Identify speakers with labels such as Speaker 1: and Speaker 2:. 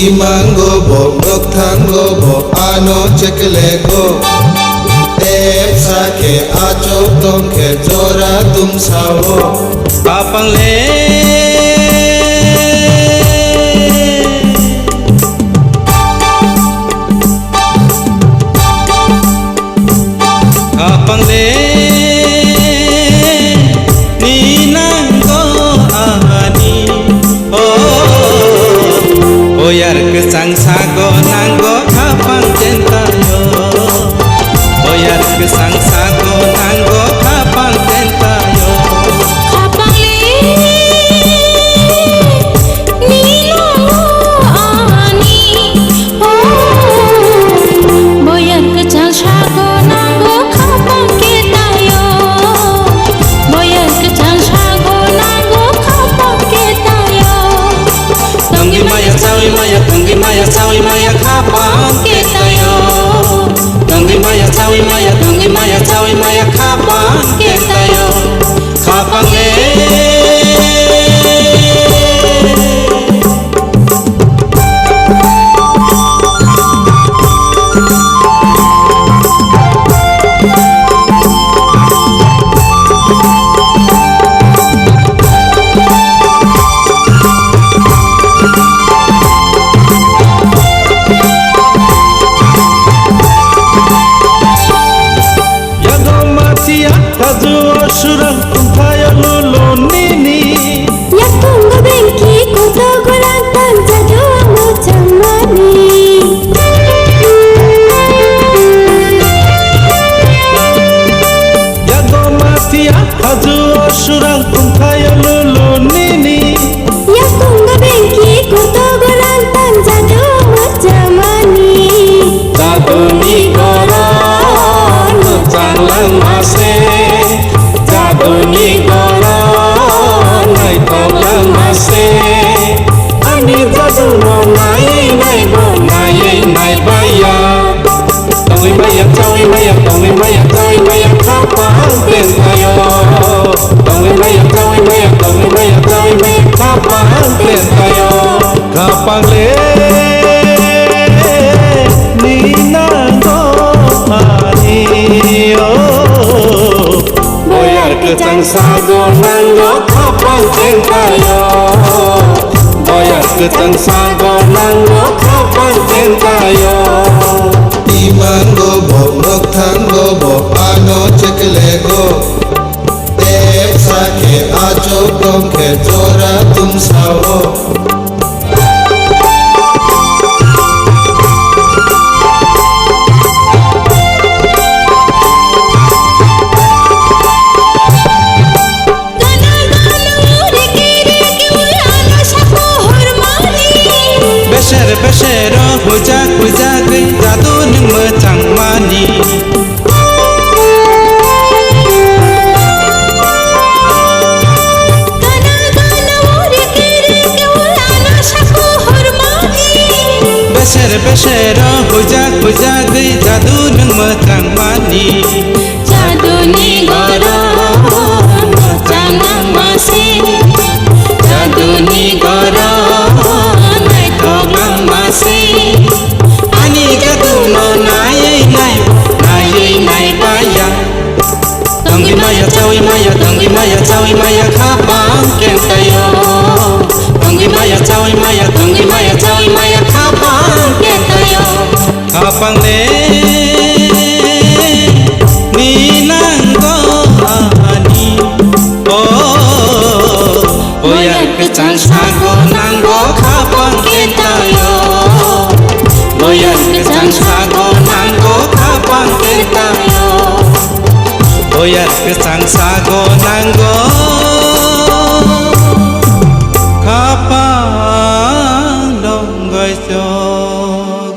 Speaker 1: Imango bo Noktango bo Ano cheklego Tep sake Acho tongke Jora tum sawo
Speaker 2: Kapang le Kapang le Boyar kesang sago nanggo kapang centayo Boyar kesang sago nanggo kapang centayo
Speaker 3: Kapang le nilo ani Boyar kesang sago nanggo kapang centayo Boyar kesang sago nanggo kapang centayo
Speaker 2: Tonggi maya sawi maya tonggi maya sawi maya kapang centayo Tonggi maya sawi maya tonggi maya sawi maya kapang centayo Kapang le Surang tumpaya lolo nini
Speaker 3: Ya tunggu bengki kuto gulantang jadu amu jamani
Speaker 2: Ya gomati ya haju surang tumpaya lolo nini
Speaker 3: Ya tunggu bengki kuto gulantang jadu amu jamani
Speaker 2: Jaduni koron nucang mase Jaduni koron nai tong mase Ani jadu no nai nai go nai nai baya Tongi maya cawi maya tongi maya cawi maya kapang centayo Tongi maya cawi maya tongi maya cawi maya kapang centayo Kapang le Kesang sago nanggo kapang centayo Boyar kesang sago nanggo kapang centayo
Speaker 1: Imango bo Noktango bo Ano cheklego Tep sake Acho tongke Jora tum sawo
Speaker 2: Besero hujak hujak jadu ning macang mani Besero hujak hujak jadu ning macang mani
Speaker 3: Jadu ni goro macang masi Jadu ni goro
Speaker 2: Ani jadu no nai nai nai nai baya Tongi maya cawi maya tongi maya cawi maya kapang centayo Tongi maya cawi maya tongi maya cawi maya kapang centayo Kapang le ni nanggo ani Boyar kesang sago nanggo kapang centayo Boyar kesang sago nanggo kapang centayo Boyar kesang sago nanggo